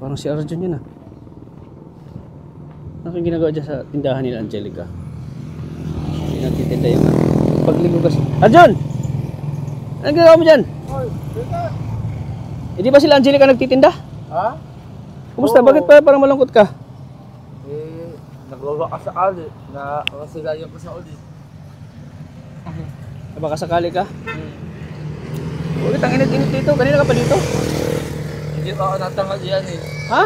Parang si Arjun yun ah. Ano yung ginagawa dyan sa tindahan nila Angelica? Hindi nagtitinda yung pagligo kasi. Arjun! Anong ginagawa mo dyan? Hindi ba sila Angelica nagtitinda? Ha? Kumusta? Oo. Bakit pa parang malungkot ka? Nagwawa ka sa ali na masilayan ko sa uli. Baka sakali ka? Bakit ang init-init dito? Kanina ka pa dito? Hindi pa ako natanghalian eh. Ha?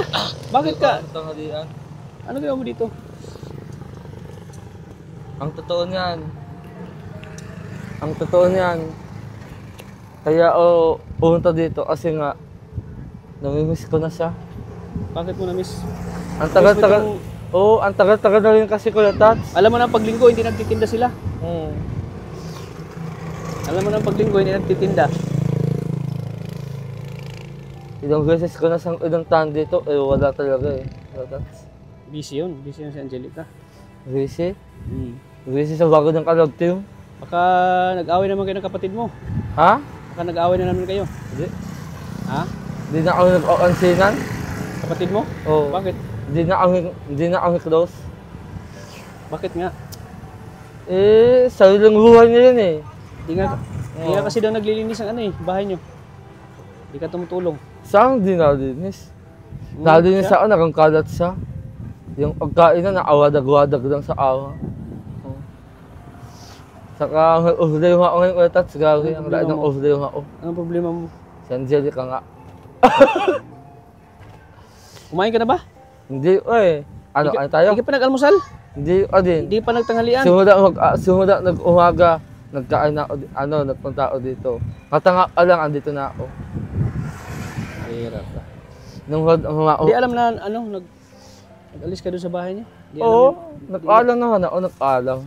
Bakit ka? Natanghalian. Ano ginawa mo dito? Ang totoo niyan. Ang totoo niyan. Kaya ako pumunta dito kasi nga namimiss ko na siya. Bakit mo na-miss? Ang tagal-tagal. Oo, ang tagal-tagal na rin kasi Kuya Tats. Alam mo na paglinggo hindi nagtitinda sila. Hmm. Alam mo na paglinggo hindi nagtitinda. Ilang beses ko na sang ilang taon dito, wala talaga eh. Kuya Tats. Busy yun si Angelica. Busy? Hmm. Busy sa bago ng kalab team. Baka nag-away naman kayo ng kapatid mo. Ha? Baka nag-away na naman kayo. Hindi. Ha? Hindi na ako nag-aansinan. Kapatid mo? Oo. Bakit? Hindi na kami close. Bakit nga? Sariling buhay niya yun eh. Hindi nga kasi daw naglilinis ang bahay nyo. Hindi ka tumutulong. Saan di nalinis? Nalinis ako, nakangkalat siya. Yung pagkain na naawadag-wadag lang sa awa. Saka uhuli yung ako ngayon Kuya Tats, gagi. Ang lahat ng uhuli yung ako. Anong problema mo? Si Angelica nga. Kumain ka na ba? Hindi, ano tayo? Hindi ka pa nag-almusal? Hindi, din. Hindi pa nagtanghalian? Simula nag-umaga, nagkain na ako, nagpunta ako dito. Katanga ka lang, andito na ako. Hirap ka. Hindi alam na, nag-alis ka doon sa bahay niya? Oo, nag-alam naman ako, nag-alam.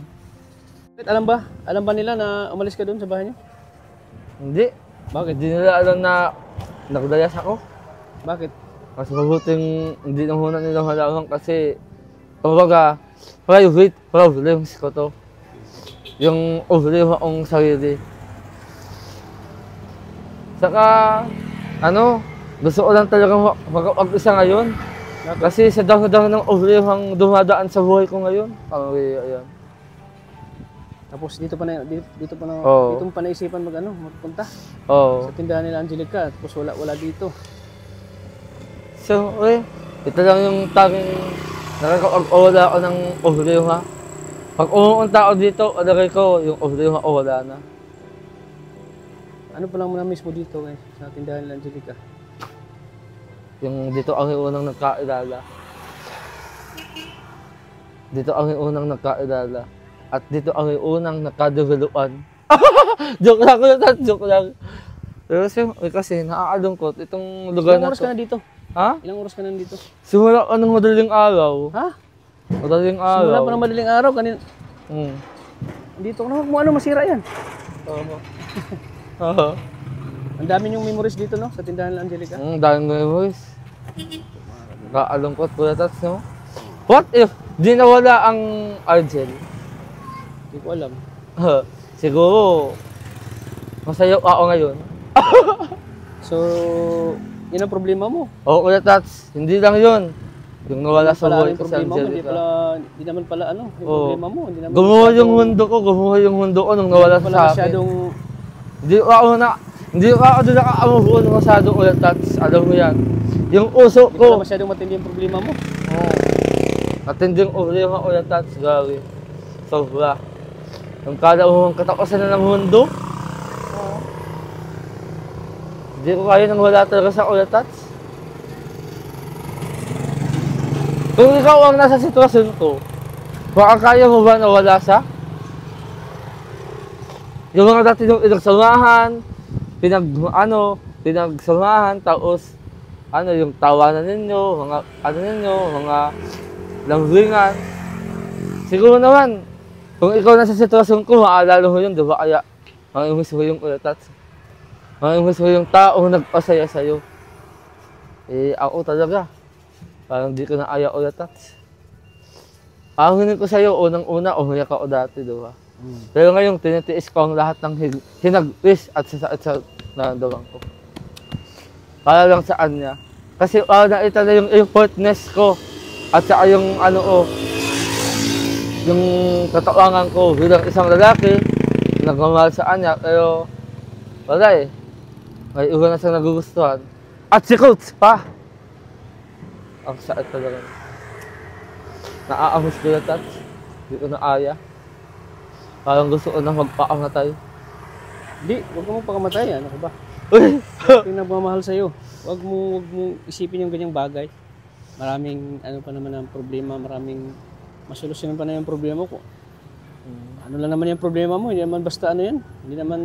Alam ba? Alam ba nila na umalis ka doon sa bahay niyo? Hindi. Bakit? Hindi nila alam na nagdayas ako. Bakit? Mas mabuting hindi na muna nila halaman kasi kumbaga, private problems ko to. Yung problema kong sarili. Saka, gusto ko lang talaga mag-isa ngayon. Bakit? Kasi sa dami-dami ng problemang dumadaan sa buhay ko ngayon. Ayan. Tapos dito mo pa naisipan magpunta Oo. sa tindahan nila Angelica, tapos wala dito. So, ito lang yung tanging nakakawala ako ng problema. Pag umuunta ako dito, alagay ko yung problema ko wala na. Ano pa lang na-miss mo dito sa tindahan nila Angelica? Yung dito ang unang nagkailala. Dito ang unang nagkailala. At dito ang unang nakadevelopan. Joke lang, joke lang. Pero kasi nakakalungkot itong lugar na to. Ilang oras ka na dito? Ha? Ilang oras ka na dito? Simula ka ng madaling araw. Ha? Madaling araw. Simula pa ng madaling araw kanina. Dito ka na, masira yan. Oo. Ang dami yung memories dito sa tindahan nila Angelica. Daming memories. Nakakalungkot Kuya Tats, no? What if di nawala ang Argel? Hindi ko alam. Siguro, masaya ako ngayon. So, yun ang problema mo. Oo, Kuya Tats, hindi lang yun. Yung nawala sa buhay ko sa Angelica. Hindi naman pala yung problema mo. Gumuha yung mundo ko nung nawala sa akin. Hindi ako doon nakakamubuo ng masyadong Kuya Tats. Alam mo yan. Yung uso ko. Hindi ko. masyadong matindi yung problema mo. Oo. Matindi yung problema Kuya Tats. Gawin. Sobra. Yung kalauhang katapusan na ng mundo. Hindi ko kaya nang wala talaga sa Kuya Tats. Kung ikaw ang nasa sitwasyon ko, baka kaya mo ba na wala sa? Yung mga dati yung inagsamahan, pinagsamahan, tapos yung tawanan ninyo, mga lambingan. Siguro naman, kung ikaw nasa sitwasyon ko, maalala mo yun, di ba? Kaya, mamimiss mo yung Kuya Tats. Mamimiss mo yung taong nagpasaya sa'yo. Ako talaga. Parang di ko na ayaw Kuya Tats. Ahinin ko sa'yo, unang-una, umiyak ako dati, di ba? Pero ngayon, tinitiis ko ang lahat ng hinagpis at sa naramdaman ko. Para lang sa kanya. Kasi nakita na yung effortness ko at saka yung yung katawangan ko bilang isang lalaki, nagmamahal sa kanya, pero wala eh. May iba na siyang nagugustuhan. At si Coach pa! Ang sakit talaga. Naaamos ko yung touch. Hindi ko na aya. Parang gusto ko na magpakamatay. Hindi, huwag mo pakamatay. Ano ka ba? Uy! Yung nagmamahal sa'yo. Huwag mo isipin yung ganyang bagay. Maraming ano pa naman ang problema, maraming masolusyonan pa na yung problema ko. Ano lang naman yung problema mo, hindi naman basta ano yan. Hindi naman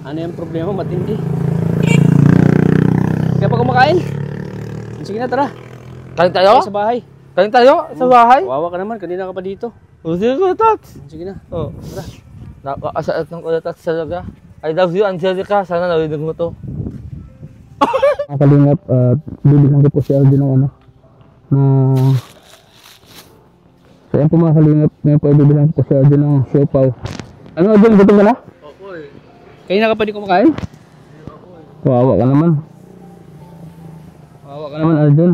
ano yung problema, matindi. Kaya pa kumakain? Sige na, tara. Kain tayo? Sa bahay. Kain tayo? Sa bahay? Wawa ka naman, kanina ka pa dito. O sige ko, Tats. Sige na. Oh. Napakasakit ng kuya Tats talaga. I love you, Angelica. Sana narinig mo to. Mga kalingap, bibilang ko po si Alvin ng so yan po mga kalingap, ngayon po bibilang ko po si Alvin ng siopaw. Ano Alvin, gutom ka na? Opo eh. Kanina ka pa di kumakain? Kawawa ka naman. Kawawa ka naman Alvin.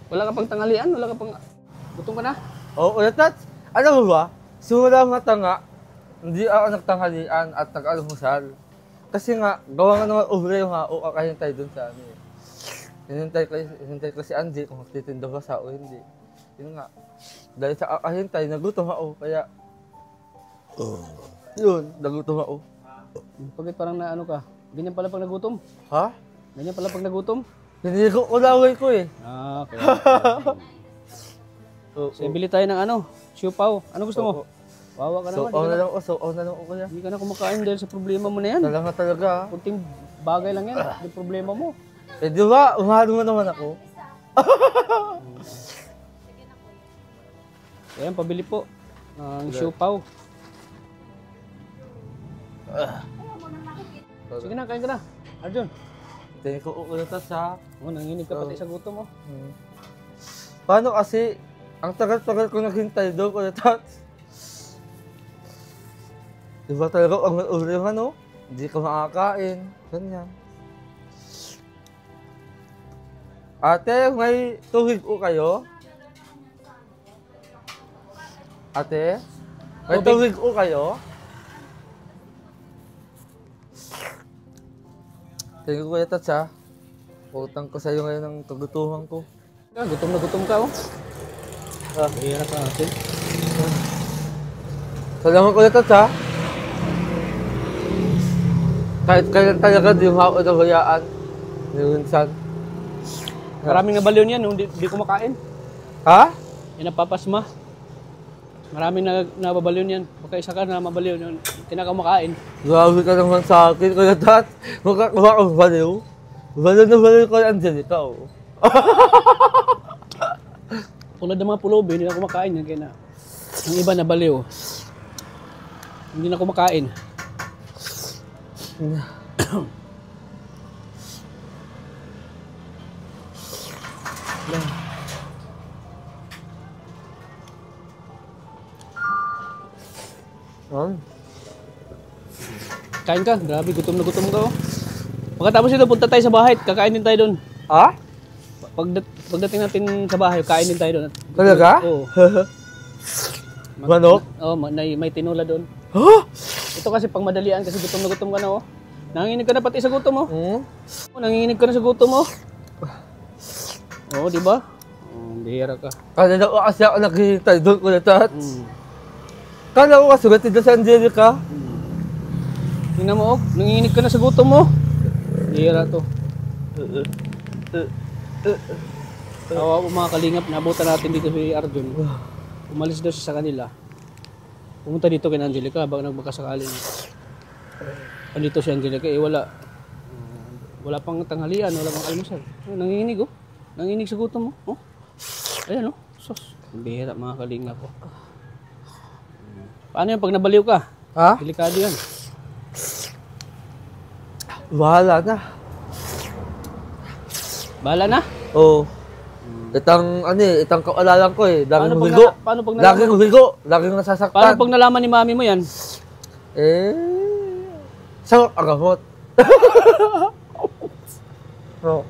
Wala ka pang tanghalian? Wala ka pang... Gutom ka na? Oo, kuya Tats. Alam mo ba? Simula mga tanga, hindi ako nagtanghalian at nag-almusal. Kasi nga, gawa nga naman ubre yung hao, kakahintay dun sa ano eh. Hinintay ko si Angie kung magtitinda ba sa o hindi. Yun nga. Dahil sa kakahintay, nagutom ako. Kaya, yun, nagutom ako. Bakit parang naano ka? Ganyan pala pag nagutom? Ha? Ganyan pala pag nagutom? Hindi ko kulaway ko eh. Ah, okay. So, bili tayo ng ano? Siopaw. Ano gusto mo? Wawa ka naman. So, na lang ako kuya. Hindi ka na kumakain dahil sa problema mo na yan. Talaga. Kunting bagay lang yan. Yung problema mo. Eh di ba, umahalo mo naman ako. Ayan, pabili po. Ang siopaw. Sige na, kain ka na. Arjun. Tingin ko ukulitas ha. Nanginig ka pati sa gutom mo. Paano kasi, ang tagal-tagal ko naghintay doon, Kuya Tats. Diba talaga, ang ulo yung ano, hindi ka makakain. Ganyan. Ate, may tubig po kayo? Ate, may tubig po kayo? Tingin ko Kuya Tats ha. Utang ko sa'yo ngayon ng kagutuhan ko. Gutom na gutom ka, oh. Hirap ka natin. Salamat Kuya Tats ha. Kahit kailan talaga di mo ako nabayaan. Minsan. Maraming nabaliw niyan, hindi kumakain. Ha? Yan napapasma. Maraming nababaliw niyan. Baka isa ka na mabaliw yun. Kinakamakain. Grabe ka naman sa akin, Kuya Tats. Mukha kang baliw. Baliw na baliw ko yung Angelica, oh. Tulad ng mga pulubi, hindi na kumakain yan. Kaya na, yung iba nabaliw. Hindi na kumakain. Kain ka, grabe, gutom na gutom ka, oh. Pagkatapos ito, punta tayo sa bahay, kakain din tayo doon. Ha? Pagdating natin sa bahay, kain din tayo doon. Talaga? Oo. Manok? Oo, may tinula doon. Huh? Ito kasi pang madalian kasi gutom na gutom ka na, oh. Nanginginig ka na pati sa gutom, oh. Oh, nanginginig ka na sa gutom, oh. Oo, di ba? Bihira ka. Kanina ko kasi ako naghihintay doon, Kuya Tats. Kala ko kasi gatid na sa Angelica. Tingnan mo, oh. Nanginginig ka na sa gutom, mo. Bihira to. Tawa ko mga kalingap, nabutan natin dito si Arjun. Umalis daw siya sa kanila. Pumunta dito kay Angelica habang nagmakasakaling. Andito si Angelica, wala pang tanghalian, wala pang almusal. Nanginginig, oh. Nanginginig sa gutom mo, oh. Ayan, oh. Sos. Bihira mga kalingap, oh. Paano yan pag nabaliw ka? Ha? Delikado yan. Bahala na. Bahala na. Oo. Itang kaalalan ko eh. Laging humigo. Paano pag nalaman? Laging humigo. Laging nasasaktan. Paano pag nalaman ni mami mo yan? Sarap ang gamot. Oo.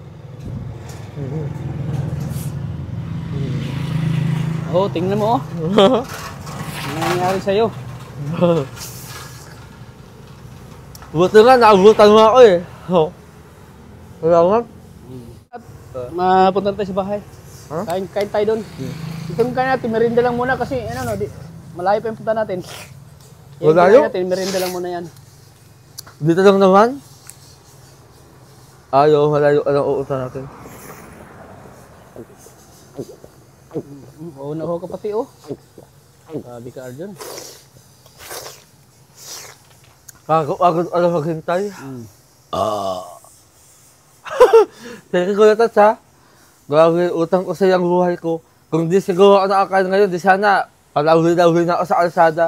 Oo, tingnan mo oh. Ano nangyayari sa'yo? Buti nga, naabutan mo ako eh. Oo. Salamat. Mapunta tayo sa bahay. Ha? Kain tayo doon. Itong kain natin, merinda lang muna kasi ano no, malayo pa yung punta natin. Yung Malayo? kain natin, merinda lang muna yan. Dito lang naman. Ayaw, malayo ka lang uutan natin. Oo na ho ka pati oh. Sabi ka Arjun. Agad alam maghintay. Thank you, Kuya Tats, ha? Grabe, utang ko sa iyang buhay ko. Kung di siguro ako nakakain ngayon, di sana palawin-lawin na ako sa kalsada.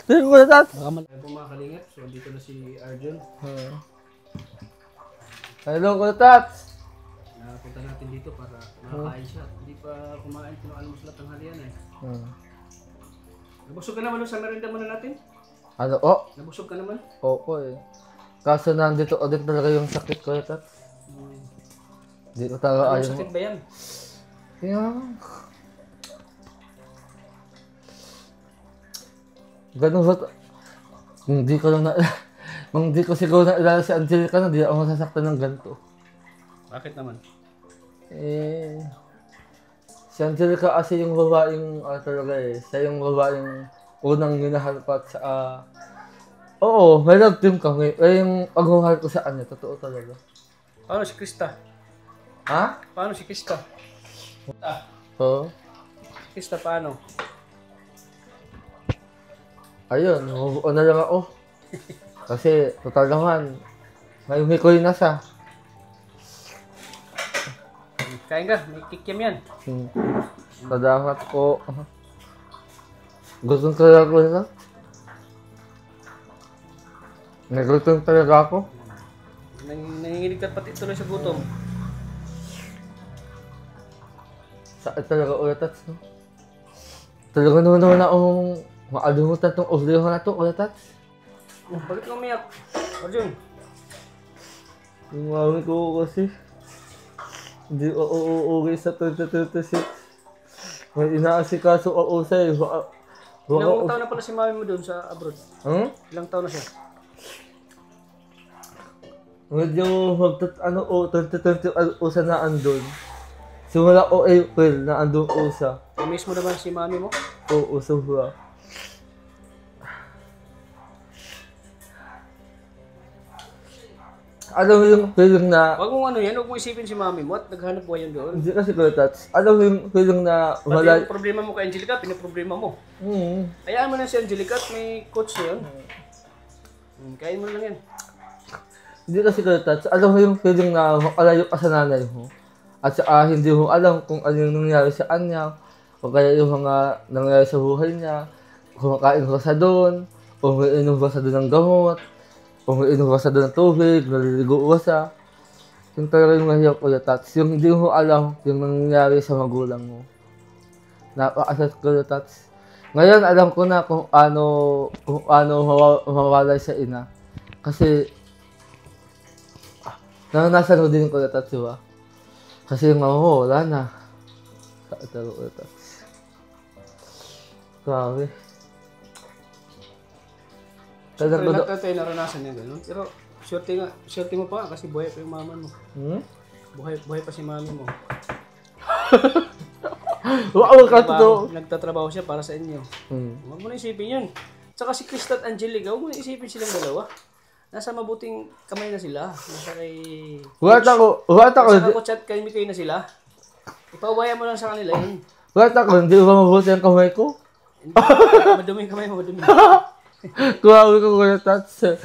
Thank you, Kuya Tats. Baka malayo po mga kalingap. So dito na si Arjun. Hello, Kuya Tats. Napunta natin dito para makakain siya. Hindi pa kumain, pinakalimos lahat ng halian eh. Nabusog ka naman sa merinda muna natin? Ano, oh? Nabusog ka naman? Oo eh. Kaso nandito ulit talaga yung sakit ko, Kuya Tats. Di ko talaga Ano ayaw. sakit ba yan? Kaya... Ganun ba? Kung di ko lang na... Kung di ko siguro nailala si Angelica na, di ako masasaktan ng ganito. Bakit naman? Eh... Si Angelica kasi yung babaeng talaga eh. Siya yung babaeng unang minahalpat sa... Oo, may love team kami. Eh yung pagmamahal ko sa kanya, totoo talaga. Paano si Krista? Ha? Paano si Krista? Oo. Krista paano? Ayun, mabuo na lang ako. Kasi, total naman, may umikoy na siya. Kain ka, may kikiam yan. Salamat po. Gutom talaga ako na. Nagutom talaga ako. Nanginginig ka pati tuloy sa gutom. Sakit talaga ulit at no? Talaga naman akong maalimutan itong ulihan na ito ulit at. Bakit ka umiyak? Arjun? Yung mami ko kasi hindi ako uuwi sa 2026. May inaasikaso ako sa'yo. Ilang taon na pala si mami mo doon sa abroad? Ilang taon na siya? Medyo 2020 usa na andun. Simula ko April na andun usa. Miss mo naman si mami mo? Oo, sobra. Alam mo yung feeling na... Huwag mong ano yan, huwag mong isipin si mami mo at naghanap buhay yan doon. Hindi kasi ko touch. Alam mo yung feeling na... Pati yung problema mo kay Angelica, pinaproblema mo. Hmm. Hayaan mo na si Angelica at may coach na yun. Kain mo lang yan. Hindi kasi ko touch. Alam mo yung feeling na makalayo ka sa nanay mo. At saka hindi mo alam kung ano yung nangyari sa kanya. O kaya yung mga nangyari sa buhay niya. Kumakain ka sa doon. O may inom ka sa doon ng gamot. O may inom ka sa doon ng tubig. Naliligo ka sa. Yung talaga yung mahirap ko touch. Yung hindi mo alam yung nangyari sa magulang mo. Napakasat ko touch. Ngayon alam ko na kung ano mawawalay sa ina. Kasi naranasan ko din ko touch, diba? Kasi yung mama mo, wala na. Sakit ko touch. Grabe. Siyempre lahat natin naranasan yan gano'n. Pero swerte mo pa kasi buhay pa yung mama mo. Buhay pa si mami mo. Wow, kato. Nagtatrabaho siya para sa inyo. Huwag mo na isipin yun. Tsaka si Krista at Angelica, huwag mo na isipin silang dalawa. Nasa mabuting kamay na sila. Nasa kay... Nasa coach at kay Mikoy na sila. Ipawaya mo lang sa kanila yun. Hindi ba mabuti ang kamay ko? Madumi yung kamay mo, madumi. Kuhawi ko Kuya Tats.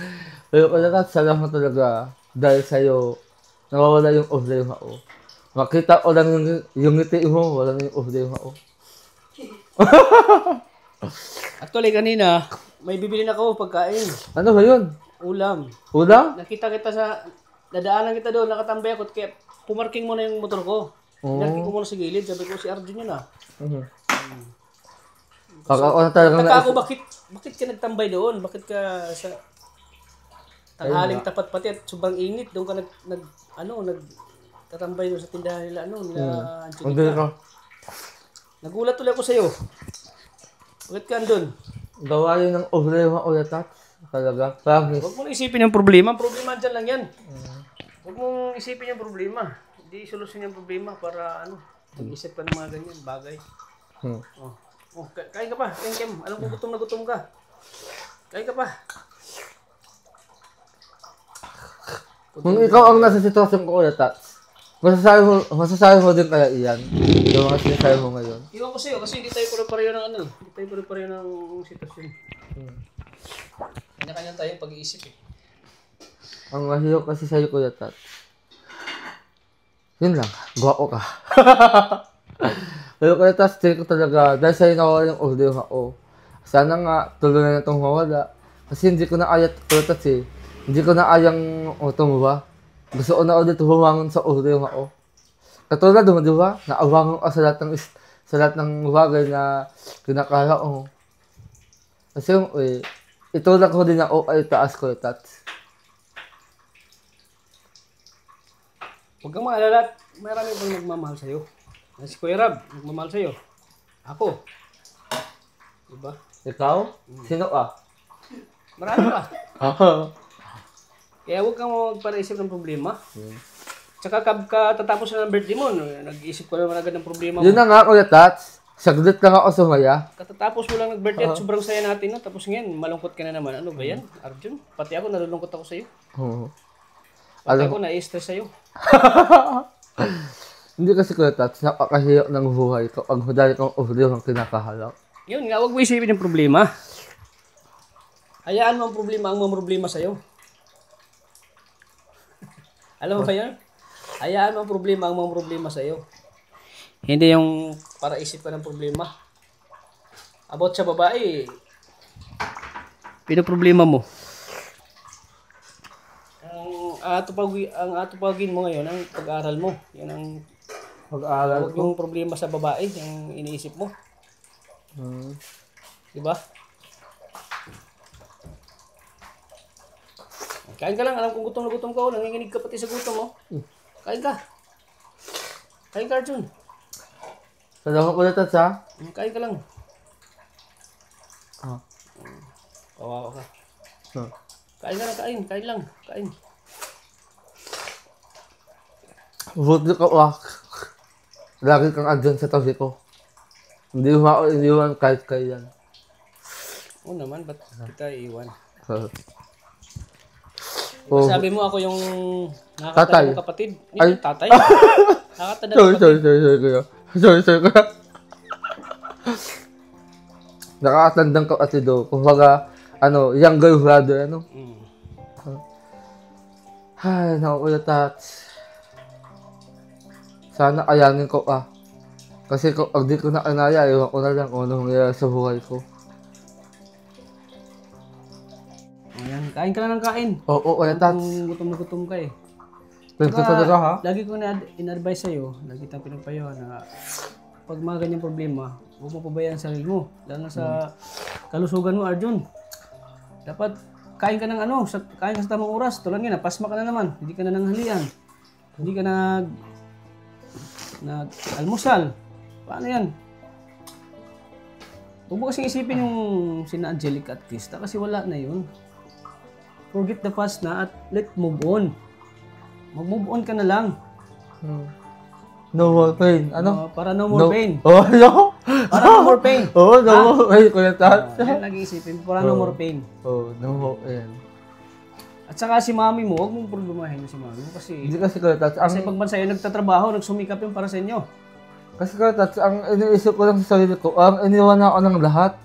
Kuya Tats, salamat talaga. Dahil sa'yo, nawawala yung problema ko. Makita ko lang yung ngiti mo, wala na yung problema ko. Actually, kanina, may bibili na ako pagkain. Ano ba yun? Ulam. Ulam? Nakita kita sa... Dadaanan kita doon, nakatambay ako. Kaya pumarking mo na yung motor ko. Pinarking ko muna sa gilid. Sabi ko, si Arjun yun ah. Ako na talagang Taka ako, bakit ka nagtambay doon? Bakit ka sa... Tanghaling tapat pati at sobrang init. Doon ka tatambay doon sa tindahan nila, nila Hindi Angelica. ko. Nagulat ulit ako sa'yo. Bakit ka andun? Gawa yun ng problema ulit at talaga. Promise. Huwag mo na isipin yung problema. Ang problema dyan lang yan. Huwag mong isipin yung problema. Hindi solusyon yung problema para mag-isip ka ng mga ganyan bagay. Kain ka pa. Kain. Alam ko gutom na gutom ka. Kain ka pa. Kung ikaw ang nasa sitwasyon ko ulit at masasabi mo din kaya iyan. Yung mga sinasabi mo ngayon. Iwan ko sa'yo kasi hindi tayo pare-pareho ng Hindi tayo pare-pareho ng sitwasyon. Kanya-kanya tayong pag-iisip eh. Ang mahiyo kasi sa'yo kuya Tat. Yun lang, gwapo ka. Pero kuya Tat, still ko talaga, dahil sa'yo nawala yung audio ako. Sana nga, tuloy na itong mawala. Kasi hindi ko na ayat kuya Tat eh. Hindi ko na ayang tumuha. Gusto ko na ulit humangon sa audio ako. Katulad mo, di ba? Naabangon ka sa lahat ng bagay na kinakaya ko. Kasi itulak ko din ako ay taas ko Tat. Huwag kang maalala, marami bang nagmamahal sa'yo. Si Kuya Rab, nagmamahal sa'yo. Ako. Diba? Ikaw? Sino ka? Marami ka. Ako. Kaya huwag kang magparaisip ng problema. Tsaka katatapos na ng birthday mo, nag-iisip ko naman agad ng problema mo. Yun na nga kuya Tats. Saglit lang ako sumaya. Katatapos mo lang nag-birthday at sobrang saya natin. No? Tapos ngayon, malungkot ka na naman. Ano ba yan, Arjun? Pati ako, nalulungkot ako sa'yo. Oo. Pati ako, na-stress sa'yo. Hindi kasi kuya Tats, napakahiyak ng buhay ko. Ang hudali kong audio ang kinakahalak. Yun nga, huwag mo isipin yung problema. Hayaan mo ang problema, ang mga problema sa'yo. Alam mo ba yan? Hayaan mo ang problema, ang mga problema sa'yo. Hindi yung para isip ka ng problema. About sa babae, pinoproblema mo. Ang atupagin mo ngayon, ang pag-aaral mo. Yan ang Pag-aaral huwag yung problema sa babae, yung iniisip mo. Diba? Kain ka lang, alam kong gutom na gutom ka, nanginginig ka pati sa gutom mo. Kain ka. Kain ka, Arjun. Salamat kuya Tats ha. Kain ka lang. Kawawa ka. Kain ka lang, kain lang, kain. Buti ka lagi kang andyan sa tabi ko. Hindi mo ako iniwan kahit kailan. Oo naman, ba't kita iiwan? Sabi mo ako yung nakakatanda mong kapatid. Hindi tatay. Nakakatanda mong kapatid. Sorry kuya. Nakakatandang kapatid do. Kumbaga, younger brother, Ay, naku kuya Tats. Sana ayanin ko ka. Kasi kung di ko na kanaya, iwan ko na lang kung anong nangyayari sa buhay ko. Ayan, kain ka lang ng kain. Oo, kuya Tats. Gutom na gutom ka eh. Thank you talaga ha. Lagi ko na in-advise sa'yo, lagi kitang pinagpayuhan na pag mga ganyang problema, huwag mo pabayaan sa sarili mo. Lalo na sa kalusugan mo, Arjun. Dapat kain ka ng kain ka sa tamang oras. Tulad nga, pasma ka na naman. Hindi ka na nanghalian. Hindi ka nag-almusal. Paano yan? Huwag mo kasing isipin yung sina Angelica at Krista kasi wala na yun. Forget the past na at let move on. Mag-move on ka na lang. No more pain. Para no more pain. Oh, no. Para no more pain. Oh, no more pain, kuya Tats. Yan lagi isipin. Para no more pain. Oh, no more pain. At saka si mami mo, huwag mong problemahin si mami mo kasi Hindi kasi kuya Tats, kasi pag man sa'yo nagtatrabaho, nagsumikap yun para sa inyo. Kasi kuya Tats, ang iniisip ko lang sa sarili ko, iniwan ako ng lahat.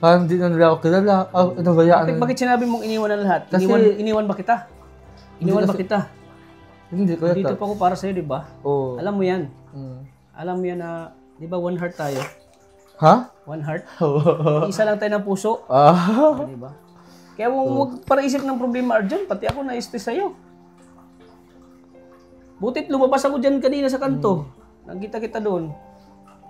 Parang hindi na nila ako kilala. Inabayaan. Bakit sinabi mong iniwan na lahat? Kasi- Iniwan ba kita? Iniwan ba kita? Hindi kuya Dito Tats. pa ako para sa'yo, di ba? Oo. Alam mo yan. Mm. Alam mo yan na, di ba one heart tayo? Ha? One heart? Isa lang tayo ng puso. Di ba? Kaya huwag para isip ng problema, Arjun. Pati ako na-stress sa'yo. Butit lumabas ako dyan kanina sa kanto. Nagkita kita doon.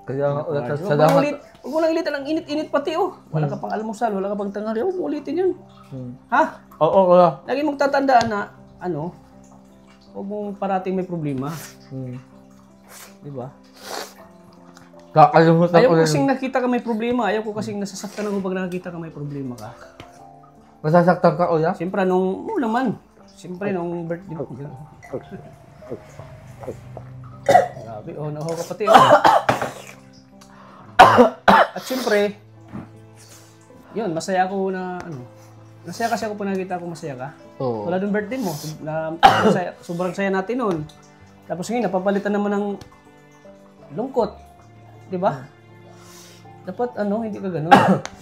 Kaya nga ulit. Huwag mo Salamat. ulit. Huwag mo lang ulitin. Ang init-init pati oh. Wala ka pang almusal, wala ka pang tanghali. Huwag mo ulitin yun. Ha? Oo, kuya. Lagi mong tatandaan na, ano, huwag mong parating may problema. Di ba? Kakalimutan Ayaw ko ko rin. kasing nakita ka may problema. Ayaw ko kasing nasasaktan ako pag nakikita ka may problema ka. Masasaktan ka, kuya? Siyempre, nung naman. Siyempre, nung birthday mo. Grabe, oh, naho ka pati. Oh. At siyempre, yun, masaya ako na, ano, masaya kasi ako pag nakita ko masaya ka. Oo. Wala dun birthday mo. Sobrang saya natin nun. Tapos ngayon, napapalitan naman ng lungkot. Di ba? Dapat, ano, hindi ka ganun.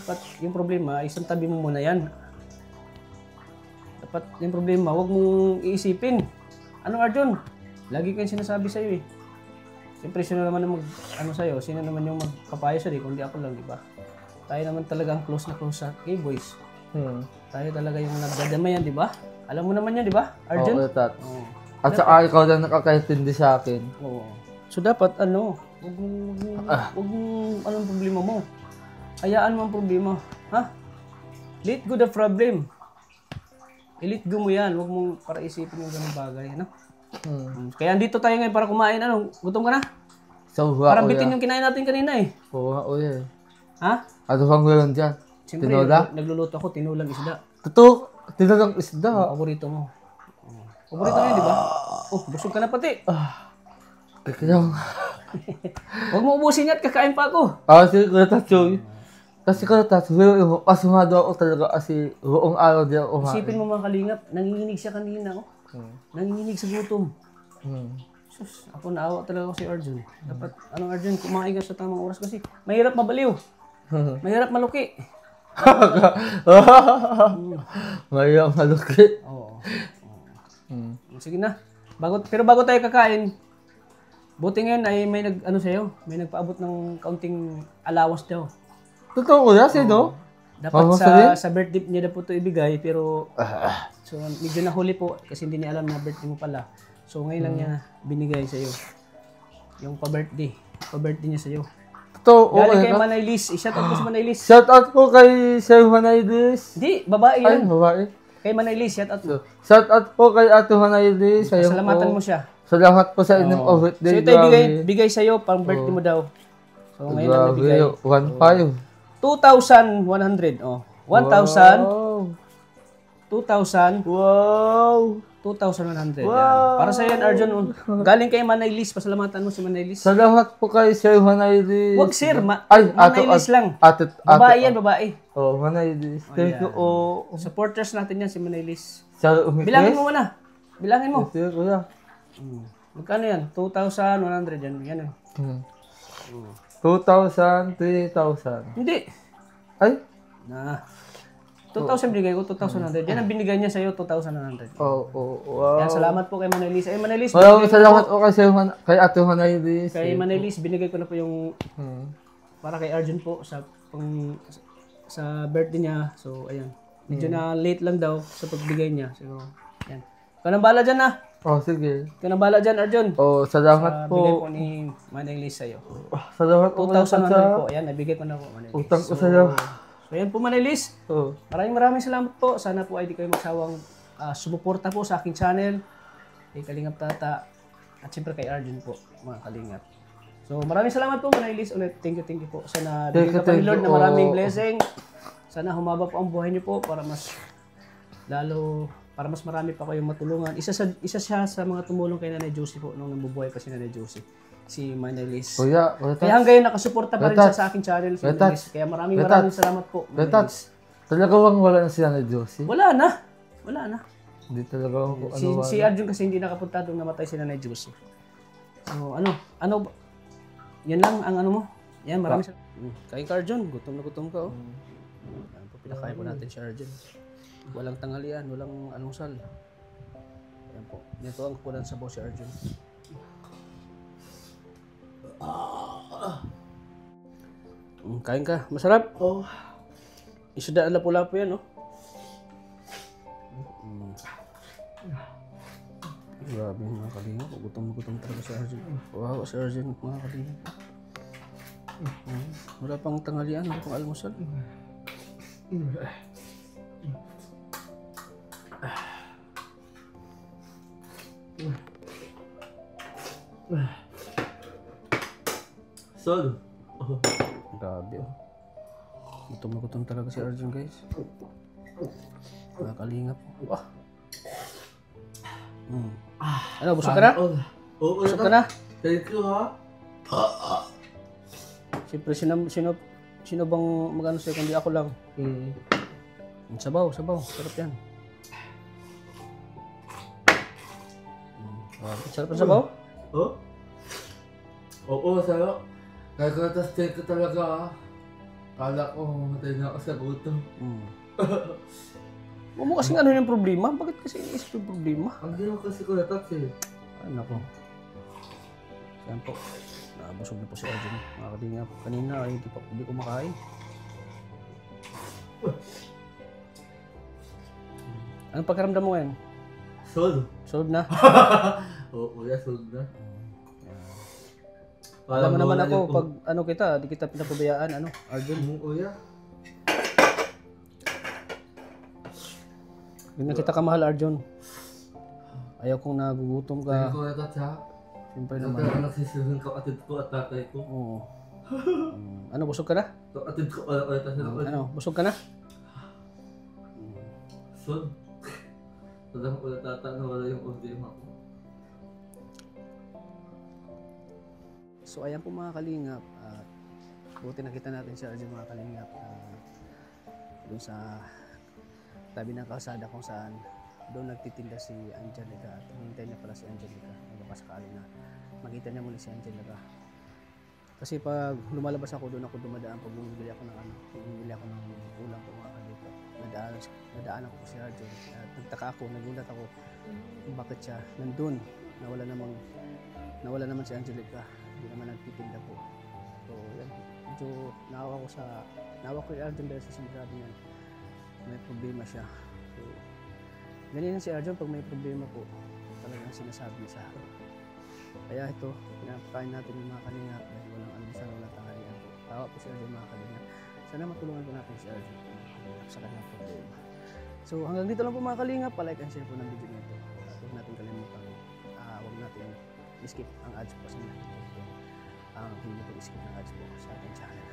Dapat yung problema, isang tabi mo muna yan. Dapat yung problema, huwag mong iisipin. Ano, Arjun? Lagi kayong sinasabi sa'yo eh. Siyempre, sino naman ang sa'yo? Sino naman yung magpapayo sa'yo? Kundi ako lang, di ba? Tayo naman talaga ang close na close sa boys. Tayo talaga yung nagdadamayan, di ba? Alam mo naman yan, di ba, Arjun? Oo, tat. Oo. At saka ikaw lang nakakaintindi sa akin. Oo. So, dapat, ano, huwag mong, anong problema mo? Hayaan mo ang problema. Ha? Let go the problem. I-let go mo yan. Huwag mong para isipin yung ganung bagay, ano? Kaya andito tayo ngayon para kumain. Ano? Gutom ka na? So, Parang bitin yung kinain natin kanina eh. Oo nga, kuya. Ha? Ano bang meron dyan? Siyempre, Tinola? nagluluto ako, tinulang isda. Totoo, tinolang isda. Paborito mo. Paborito mo yun, di ba? Oh, busog ka na pati. Kaya Huwag mo ubusin yan, kakain pa ako. sige, kuya Tatsoy. Kasi kuya Tatsoy, asumado ako talaga kasi buong araw di ako kumain. Isipin mo mga kalingap, nanginginig siya kanina. Oh. Nanginginig sa gutom. Sus, ako naawa talaga ako si Arjun. Dapat, Arjun, kumain ka sa tamang oras kasi mahirap mabaliw. Mahirap maluki. Mayroong maluki. Oo. Sige na. Pero bago tayo kakain, buti ngayon ay may may nagpaabot ng kaunting allowance daw. Totoo kuya, sino? Dapat sa birthday niya na po ito ibigay, pero so medyo nahuli po kasi hindi niya alam na birthday mo pala. So ngayon lang niya binigay sa iyo. Yung pa-birthday niya sa iyo. Totoo, Galing okay. kay Manay Liz. I-shout out mo si Manay Liz. Shout out po kay Sir Hanaylis. Hindi, babae Ay, yan. babae. Kay Manay Liz, shout out mo. Shout out po kay Ate Hanaylis. Salamatan mo siya. Salamat po sa inyong So birthday. ito bigay sa iyo pang birthday mo daw. So ngayon lang nabigay. 1,500. 2,100. Oh. 1,000. 2,000. Wow. 2,100. Yan. Para sa yan, Arjun. Galing kay Manay Liz. Pasalamatan mo si Manay Liz. Salamat po kay Sir Hanaylis. Huwag sir. Ay, Manay Liz lang. Babae yan, babae. Oh, Hanaylis. Thank you. Oh. Supporters natin yan si Manay Liz. Sa umikis. Bilangin mo muna. Bilangin mo. Sir, kuya. Magkano yan? 2,100 yan. Yan. 2,000, 3,000. Hindi. Ay? Na. 2,000 binigay ko, 2,100. Yan ang binigay niya sa'yo, 2,100. Oh, wow. Yan, salamat po kay Manay Liz. Ay, Manay Liz, Maraming salamat po kay Sir kay Ate Hanaylis. kay Manay Liz, binigay ko na po yung para kay Arjun po sa birthday niya. So, ayan. Medyo na late lang daw sa pagbigay niya. So, ayan. Ikaw nang bala dyan na. Oh, sige. Ikaw nang bala dyan, Arjun. Oh, salamat Bigay po. po ni Manay Liz sa'yo. Salamat po. 2,100 po. Ayan, nabigay ko na po, Manay Liz. Utang ko sa'yo. So, ayan po, Manay Liz. Oh. Maraming salamat po. Sana po ay di kayo magsawang sumuporta po sa aking channel. Kay Kalingap Tata. At siyempre kay Arjun po, mga Kalingap. So maraming salamat po, Manay Liz. Ulit, thank you po. Sana bigyan ka pa ni Lord na maraming blessing. Sana humaba po ang buhay niyo po para mas marami pa kayong matulungan. Isa siya sa mga tumulong kay Nanay Josie po nung nabubuhay pa si Nanay Josie. Si Manay Liz. Kuya, Kaya hanggang nakasuporta pa rin siya sa aking channel. Si Manay Liz. Kaya maraming salamat po, Manay Liz. Talaga bang wala na sila na Josie? Wala na. Hindi talaga ako Si Arjun kasi hindi nakapunta doon, namatay si Nanay Josie. So yan lang ang mo. Yan, maraming salamat. Kain ka, Arjun. Gutom na gutom ka, oh. Yan po, pinakain po natin si Arjun. Walang tanghalian, walang almusal. Yan po. Yan po ang kukunan sa boss si Arjun. Kain ka. Masarap. Oh. Isuda na lapu-lapu yan, oh. Grabe mga kalingap. Gutom talaga si Arjun. Wow, si Arjun mga kalingap. Wala pang tanghalian, wala pang almusal. Sol. Oh. Grabe oh. Gutom na gutom talaga si Arjun guys. Nakakalingap. Wah. Ano, busog ka na? Oo, Busog ka na? Thank you ha. Siyempre, sino bang mag-ano sa'yo kundi ako lang? Sabaw. Sarap yan. Sarap na sabaw? Oh? Oo, sarap. Thank you talaga ha. Kala ko mamatay na ako sa gutom. Huwag mo kasing ano yung problema? Bakit kasi inisip yung problema? Ang ginawa kasi ko natats eh. Ay, nako. Saan po? Nabusog na po si Arjun. Makakadingap. Kanina ay hindi ko makain. Anong pagkaramdam mo ngayon? Sol. Solve na? Oo, kuya, solve na. Alam mo naman ako, pag ano kita, di kita pinapabayaan, ano, Arjun. Kuya. Hindi na kita kamahal, Arjun. Ayaw kong nagugutom ka. Thank you natats ha. Siyempre Ito naman. talaga nagsisirin ko atid ko at tatay ko. Oo. Ano, busog ka na? Atid ko ulit at Ano, busog ka na? Sol. Talagang ulit tata na wala yung ODM ako. So ayan po mga kalingap, buti nakita natin si Arjun mga kalingap doon sa tabi ng kalsada kung saan doon nagtitinda si Angelica at hinintay niya pala si Angelica baka sakali na makita niya muli si Angelica. Kasi pag lumalabas ako doon ako dumadaan pag bumibili ako ng ulam po mga kalingap. Nadaan ako si Arjun at nagtaka ako, nagulat ako kung bakit siya nandun, nawala naman si Angelica. Hindi naman nagtitinda po. So, yan. Medyo naawa ko kay Arjun dahil sa sinasabi niya. May problema siya. So, ganyan si Arjun pag may problema po. Talagang sinasabi niya sa akin. Kaya ito, pinapakain natin yung mga kalingap dahil walang almusal, walang tanghalian po. Tawa po si Arjun mga kalingap. Sana matulungan po natin si Arjun sa kanyang problema. So, hanggang dito lang po mga kalingap. Palike and share po ng video nito. At huwag natin kalimutan. Huwag natin skip ang ads po sa hindi po skip ng ads po sa ating channel.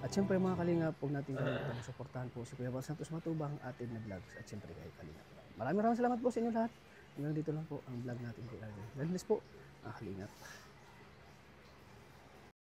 At syempre mga kalingap, huwag natin kalimutan suportahan po si Kuya Val Santos Matubang atin na vlogs at syempre kay Kalingap. Maraming salamat po sa inyo lahat. Hanggang dito lang po ang vlog natin kay Arjun. God bless po mga kalingap.